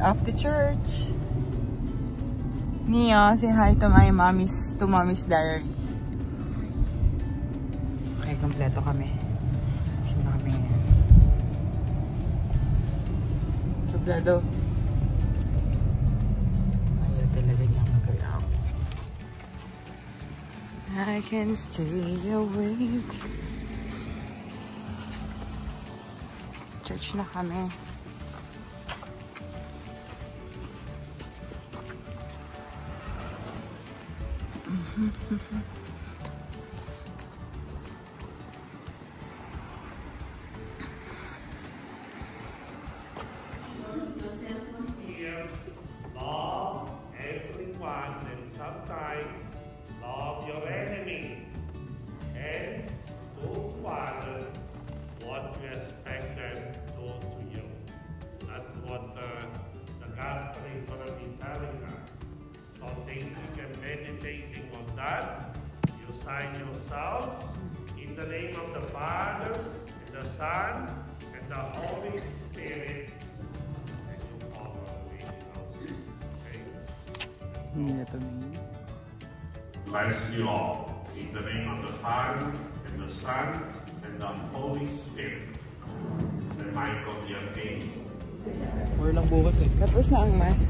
after church. Nia, say hi to my mommy's diary. Okay, kompleto kami. Sino kami ngayon? Suplado. Ayaw talaga niya mag-allow. I can stay awake. Church na kami. Love everyone and sometimes love your enemies and do to others what you expect them to do to you. That's what the gospel is going to be telling us. So thinking and meditating on that, you sign yourselves in the name of the Father, and the Son, and the Holy Spirit. Bless you all in the name of the Father, and the Son, and the Holy Spirit. Saint Michael the Archangel. Or lang bukas eh. Tapos na ang mass.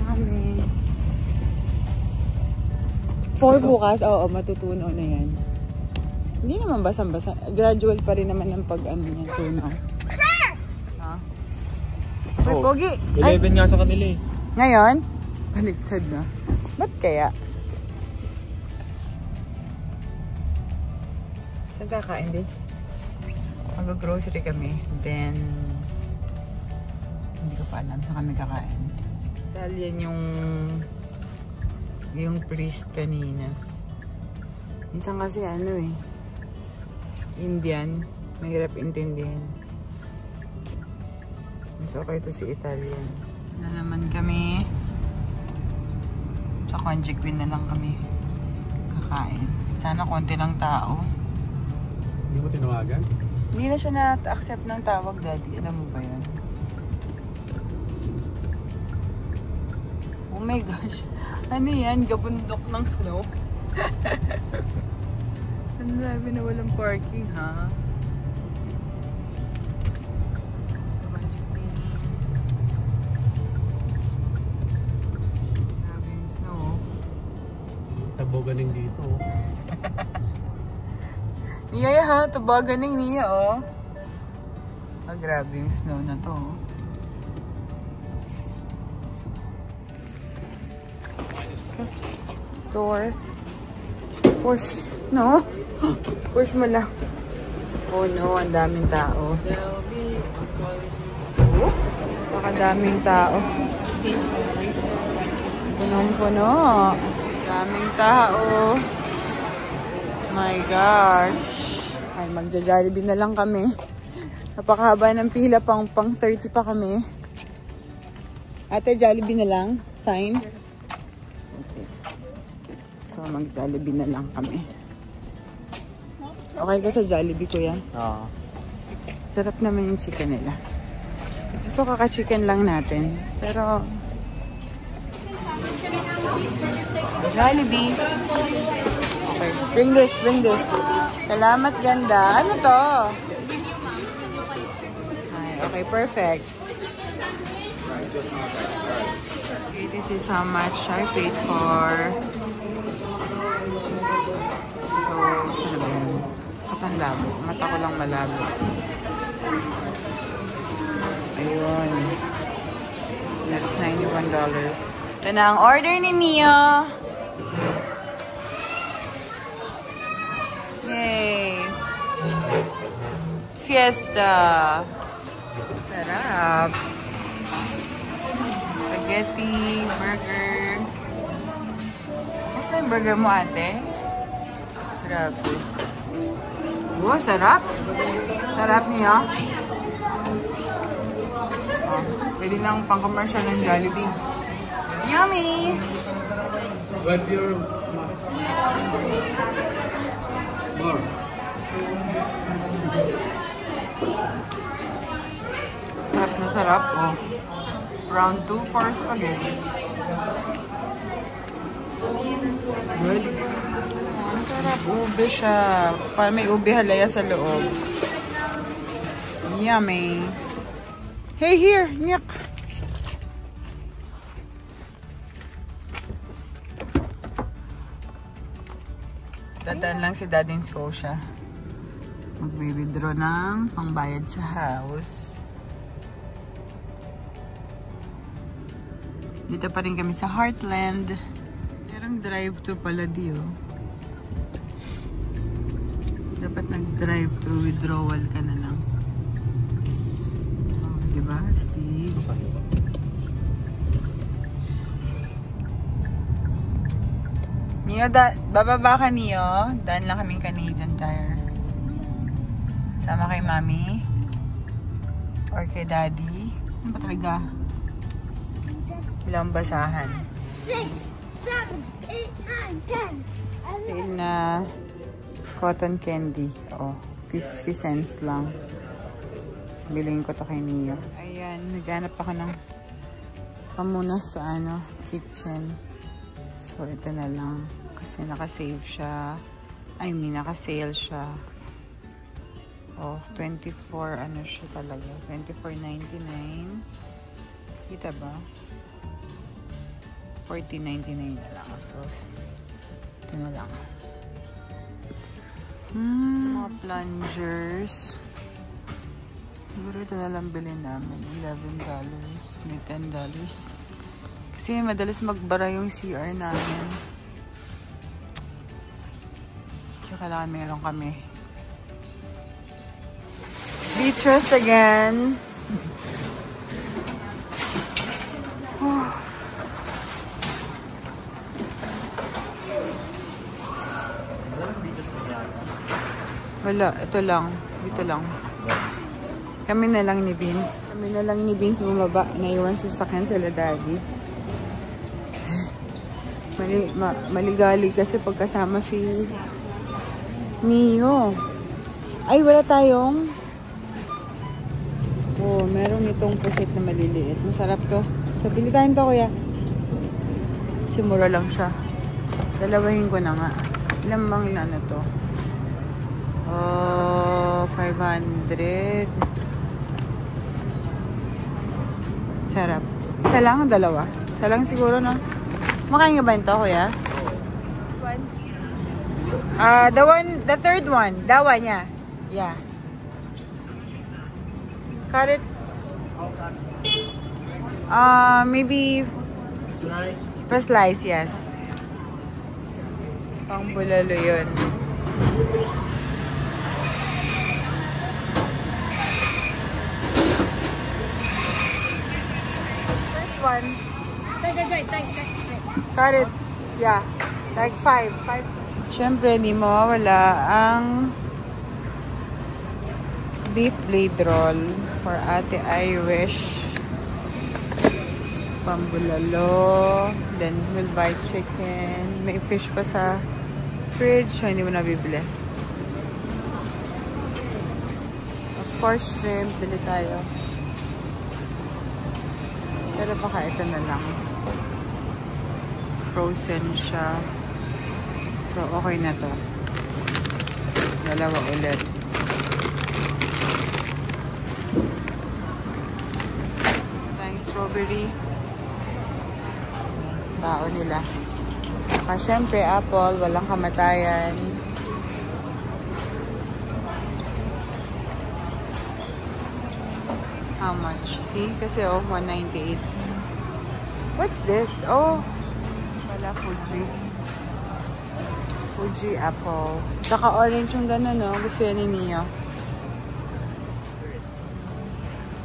Kami. 4 bukas, oo, matutunaw na yan. Hindi naman basang-basa. Gradual pa rin naman ang pag-ano niya, tunaw. Ha? Ay, pogi! 11 nga sa kanila eh. Ngayon? Baligtad na. Ba't kaya? Saan kakain din? Mag-grocery kami. Then, hindi ko pa alam saan kami kakain. Dahil yan yung priest kanina. Minsan kasi ano eh, Indian, mahirap intindihin. Mas okay to si Italian. Na naman kami. Sa Conjiquin na lang kami kakain. Sana konti lang tao. Hindi mo tinawagan? Hindi na siya na-accept ng tawag, Daddy. Alam mo ba yan? Oh my gosh. Ano yan? Gabundok ng snow? Ang labi na walang parking, ha? Grabe yung snow. Taboganing dito. Niya ha? Tabaganing niya, oh. Ah, grabe yung snow na to, oh. Door. Push. No? Push mo lang. Oh no, ang daming tao. Oh, napakadaming tao. Punong-puno. Daming tao. My gosh. Ay, magja-Jollibee na lang kami. Napakahaba ng pila, pang 30 pa kami. Ate, Jollibee na lang. Fine. Okay. So, mag-Jollibee na lang kami. Okay ka sa Jollibee, kuya? Oo. Sarap naman yung chicken nila. So, kaka-chicken lang natin. Pero, Jollibee. Okay. Bring this, bring this. Salamat, ganda. Ano to? Ay, okay, perfect. Okay, this is how much I paid for. So, saan ba yan? Kapang labo. Mata ko lang malabo. Ayun. That's $91. Ito na ang order ni Mio. Yay! Fiesta! Sarap! Spaghetti, burger. Asa yung burger mo, ate? Grabe. Oh, sarap! Sarap niya. Oh, pwede nang pang-commercial ng Jollibee. Yummy! But your more. Sarap na sarap, oh. Round 2 for spaghetti. Good. Ang sarap. Ube siya. Parang may ube halaya sa loob. Yummy. Hey, here! Nyak! Dadaan lang si Daddy in Scotia. Magbe-withdraw ng pangbayad sa house. Dito pa rin kami sa Heartland. Merong drive-thru pala diyo. Dapat nag-drive-thru, withdrawal ka na lang. Oh, diba, Steve? Niyo, bababa ka niyo. Daan lang kaming Canadian Tire. Sama kay Mami. Or kay Daddy. Ano ba talaga? Ilang basahan. 6, 7, 8, 9, 10. Sale na cotton candy. Oh, 50 cents lang. Bilhin ko to kay Nia. Ayan, naghanap ako ng pamunas sa kitchen. So, ito na lang. Kasi naka-save siya. I mean, naka-sale siya. Of 24, siya talaga. 24.99. Kita ba? 14.99 lang. So, ito na lang. Mga plungers. Siguro ito na lang bilhin namin. $11. May $10. Kasi madalas magbara yung CR namin. Kaya kailangan meron kami. Beatrice again. Wala, ito lang. Dito lang. Kami na lang ni Vince. Kami na lang ni Vince bumaba. Naiwan sa sakyan sila Daddy. Maligali kasi pagkasama si Neo. Ay, wala tayong. Oh, meron itong pusit na maliliit. Masarap to. So, pili tayo to, kuya. Simura lang siya. Dalawahin ko na nga. Ilang bang to? Oh, 500. Sarap. Isa lang o dalawa? Isa lang siguro, no? Makain nga ba ito, kuya? The third one. That one, yeah. Yeah. Cut it. Maybe pa-slice, yes. Pang bulalo yun. First one. Cut it. Yeah. Like 5. Siyempre, di mawawala ang beef blade roll for Ate Irish. Pambulalo. Then, we'll buy chicken. May fish pa sa fridge. So, hindi mo nabibili. Of course, shrimp. Bili tayo. Pero baka ito na lang. Frozen siya. So, okay na to. Dalawa ulit. Tayong strawberry. Bao nila. Saka syempre, apple. Walang kamatayan. How much? See? Kasi, oh, 198. What's this? Oh, wala, Fuji. Fuji apple. Saka orange yung gano'n, no? Gusto yan ni Neo.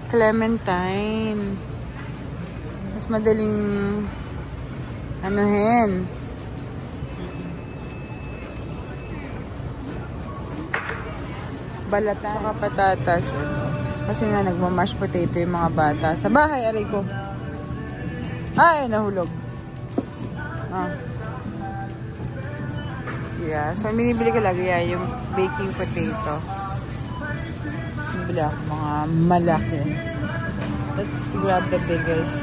Clementine. Mas madaling anuhin. Balata. Saka patatas. Kasi nga nagmamash potato yung mga bata. Sa bahay, aray ko. Ay, nahulog. Ah. Yeah. So, minibili ko lagi yung baking potato. Minibili ako mga malaki. Let's grab the biggest.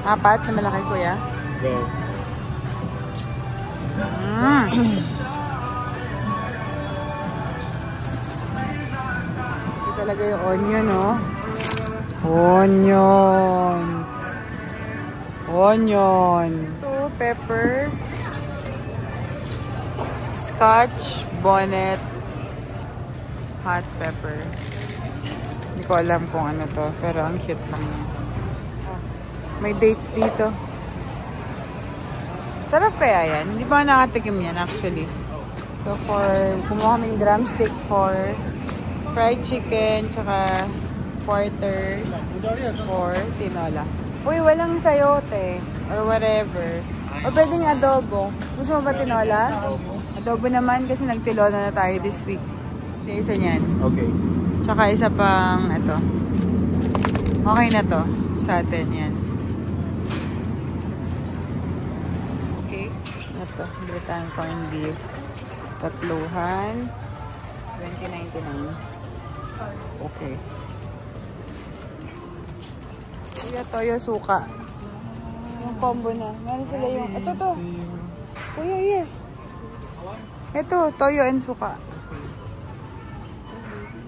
4 na malaki, kuya. Go. Ito talaga yung onion, oh. Onion. Onion. Ito, pepper. Scotch bonnet. Hot pepper. Hindi ko alam kung ano to, pero ang cute lang. May dates dito. Sarap kaya yan. Hindi ba nakatikim yan actually? So kumuha kaming drumstick for fried chicken, tsaka quarters for tinola. Uy, walang sayote or whatever. O pwedeng adobo. Gusto mo ba tinola? Adobo naman kasi nagtinola na tayo this week. Hindi, isa niyan. Okay. Tsaka isa pang ito. Okay na to sa atin yan. Okay. Ito. Bili tayong corned beef. Tatluhan. $20.99. Okay. Kuya, toyo, suka. Yung combo na. Meron sila yung... Ito to. Kuya, here. Ito, toyo and suka.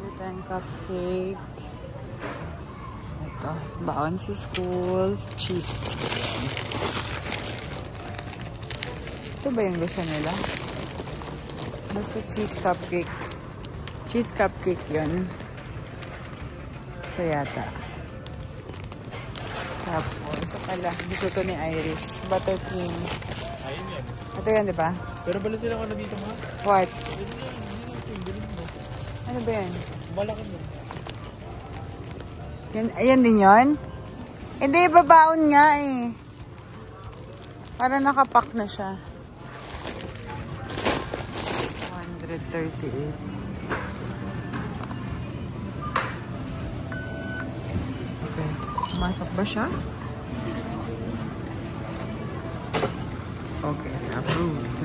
Ito yung cupcake. Ito, baon sa school. Cheese. Ito ba yung gusto nila? Basta cheese cupcake. Cheese cupcake yun. Ito yata. Tapos, ito pala. Gusto to ni Iris. Buttercream. Ayun yan. Ito yan, di ba? Pero bala sila ko na dito mga. What? Ano ba yan? Malaki mo. Yan, ayan din yun? Hindi, babaon nga eh. Para nakapack na siya. 138. Okay. Pumasok ba siya? Okay, approved.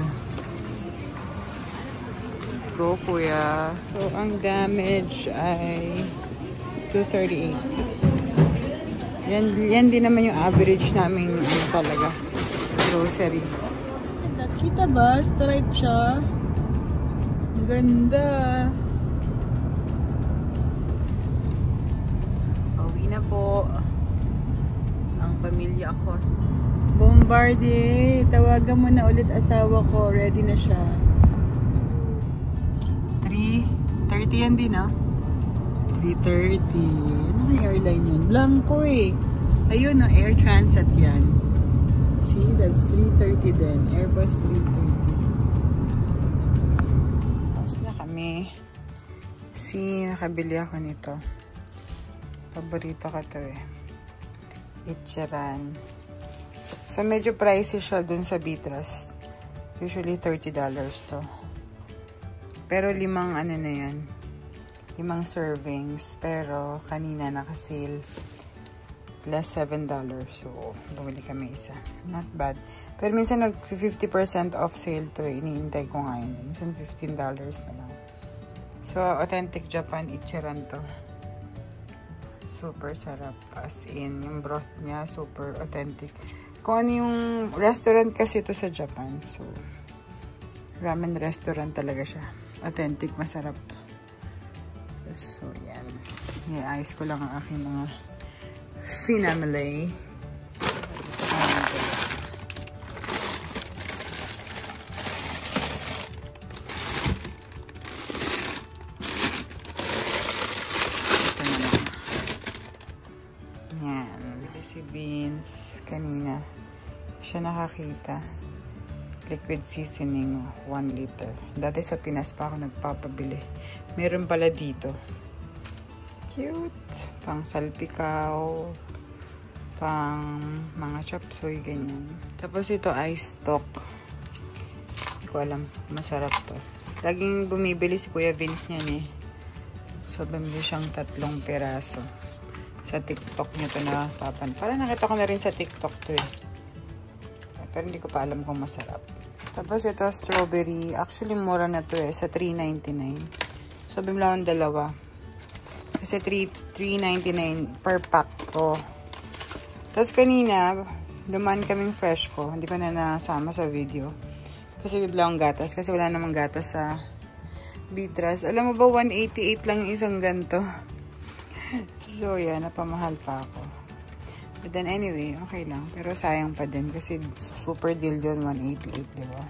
Go, kuya. So, ang damage ay 238. Yan din naman yung average naming ano talaga, grocery. Kita ba? Stripe siya. Ganda. Pauwi na po ang pamilya ko. Bombardier. Tawagan mo na ulit asawa ko. Ready na siya. 3:30 yan din, ah. 3:30. Ano yung airline yun? Blanco eh. Ayun, no, Air Transat yan. See, that's 3:30 din. Airbus 3:30. Tapos na kami. See, nakabili ako nito. Paborito ko to eh. Itcheran. So, medyo pricey siya dun sa Bitras. Usually, $30 to. Pero 5 ano na yan. 5 servings. Pero, kanina naka-sale. Less $7. So, bumili kami isa. Not bad. Pero minsan nag-50% off sale to eh. Iniintay ko ngayon. Minsan $15 na lang. So, authentic Japan Itcheran to. Super sarap. As in, yung broth niya, super authentic. Kung ano yung restaurant kasi ito sa Japan. So, ramen restaurant talaga siya. Authentic, masarap. So, yan. I-ayos ko lang ang aking mga family. Yan. Si Beans kanina. Siya nakakita. Liquid seasoning 1 liter. Dati sa Pinas pa ako nagpapabili. Meron pala dito. Cute. Pang salpikaw. Pang mga chop suey, ganyan. Tapos ito ice stock. Hindi ko alam. Masarap to. Laging bumibili si Kuya Vince niyan eh. So, bumili siyang 3 peraso. Sa TikTok niya to na papan. Parang nakita ko na rin sa TikTok to eh. Pero hindi ko pa alam kung masarap. Tapos ito, strawberry. Actually, mura na to eh. Sa $3.99. So, bimla akong 2. Kasi $3.99 per pack to. Tapos kanina, dumaan kaming fresh ko. Hindi ko na nasama sa video. Kasi bibla akong gatas. Kasi wala namang gatas sa Beatrice. Alam mo ba, 188 lang yung isang ganito. So, yan. Napamahal pa ako. But then anyway, okay lang. Pero sayang pa din. Kasi super deal yun, 188, diba?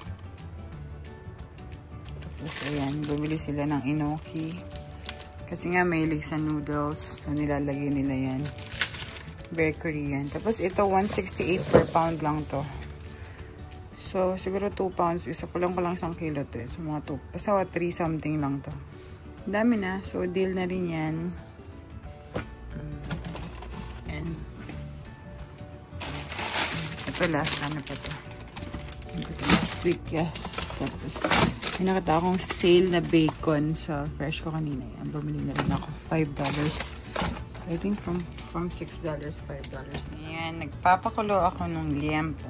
Tapos, ayan. Bumili sila ng enoki. Kasi nga, mahilig sa noodles. So, nilalagay nila yan. Very Korean. Tapos, ito, 168 per pound lang to. So, siguro 2 pounds. Isa pa lang isang kilo to. So, mga 2. Basta 3 something lang to. Dami na. So, deal na rin yan. And, ito, last ano pa to. Last week, yes. Tapos, may nakita akong sale na bacon sa fresh ko kanina. Yan, bumili na rin ako. $5. I think from $6, $5. Ayan, nagpapakulo ako ng liempo.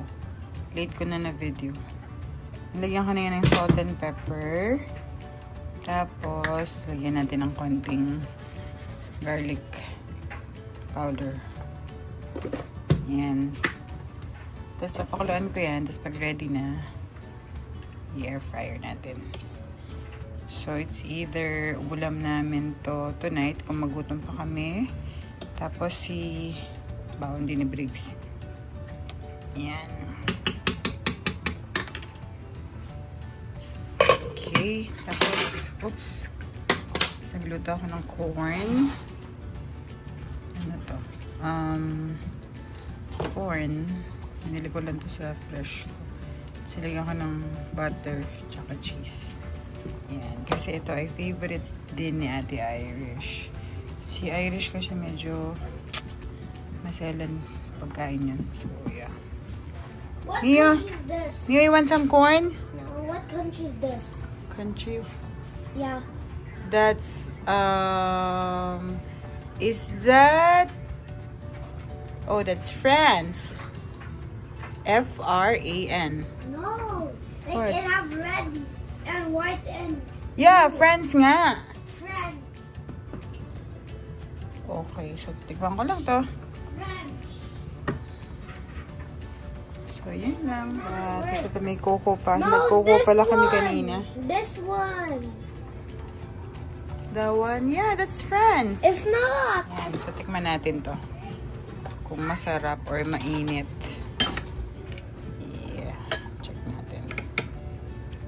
Late ko na video. Nilagyan ko na yan ng salt and pepper. Tapos, lagyan natin ng konting garlic powder. Ayan. Tapos, papakuluan ko yan. Tapos, pag ready na, i-air fryer natin. So, it's either ulam namin to tonight kung magutom pa kami. Tapos, baon din ni Briggs. Yan. Okay. Tapos, oops. Nagluto ako ng corn. Ano to? Corn. Pinili ko lang to sa fresh. Silagyan ko ng butter tsaka cheese. Yan. Kasi ito ay favorite din ni Ate Irish. Si Irish kasi medyo maselan pagkain yun. So, yeah. What Mia, country is this? Mia, you want some corn? No, what country is this? Country? Yeah. That's, is that, oh, that's France. F-R-A-N. No. What? It have red and white and Yeah, France nga. French. Okay, so tikman ko lang to. French. So, yun lang. Tapos ito may coco pa. No, Nag-coco this pala kami one. kanina. This one. The one, yeah, that's France. It's not. Yan, so tikman natin to. Kung masarap or mainit. Yeah, check natin.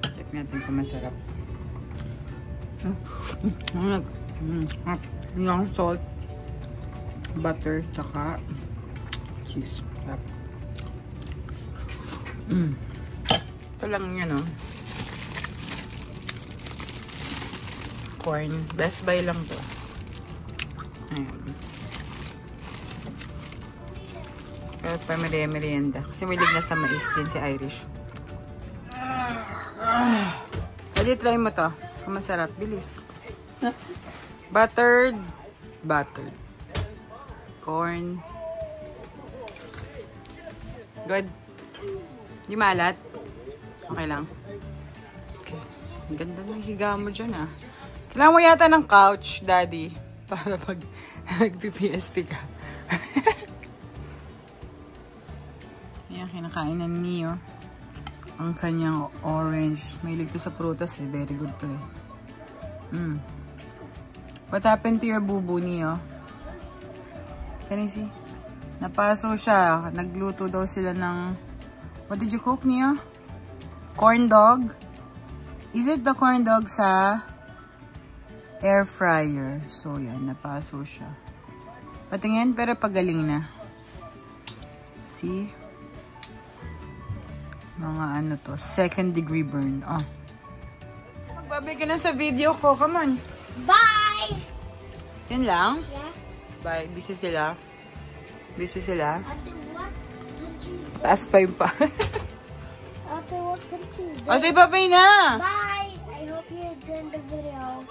Check natin kung masarap. Yung salt, butter, tsaka cheese. Ito lang yun, oh. Corn. Best Buy lang to. Ayan. Pero pa merienda. Kasi may na sa mais din si Irish. Pwede try mo to. Kung masarap. Bilis. Buttered. Corn. Good. Di malat? Okay lang. Okay. Ang ganda ng higa mo dyan, ah. Kailangan mo yata ng couch, Daddy. Para pag nag-PSP ka. Ayan, kinakain ng Neo. Ang kanyang orange. May ligto sa prutas, eh. Very good to, eh. What happened to your boo-boo, Neo? Can you see? Napaso siya. Nagluto daw sila ng... What did you cook, Neo? Corn dog? Is it the corn dog sa air fryer? So, yan. Napaso siya. Patingin, pero pagaling na. See? Mga ano to. 2nd degree burn. Oh. Magbabay ka na sa video ko. Come on. Bye. Yun lang? Yeah. Bye. Busy sila. Busy sila. After what country? Taas pa yung pa. After what country? O, say bye-bye na! Bye. I hope you enjoyed the video.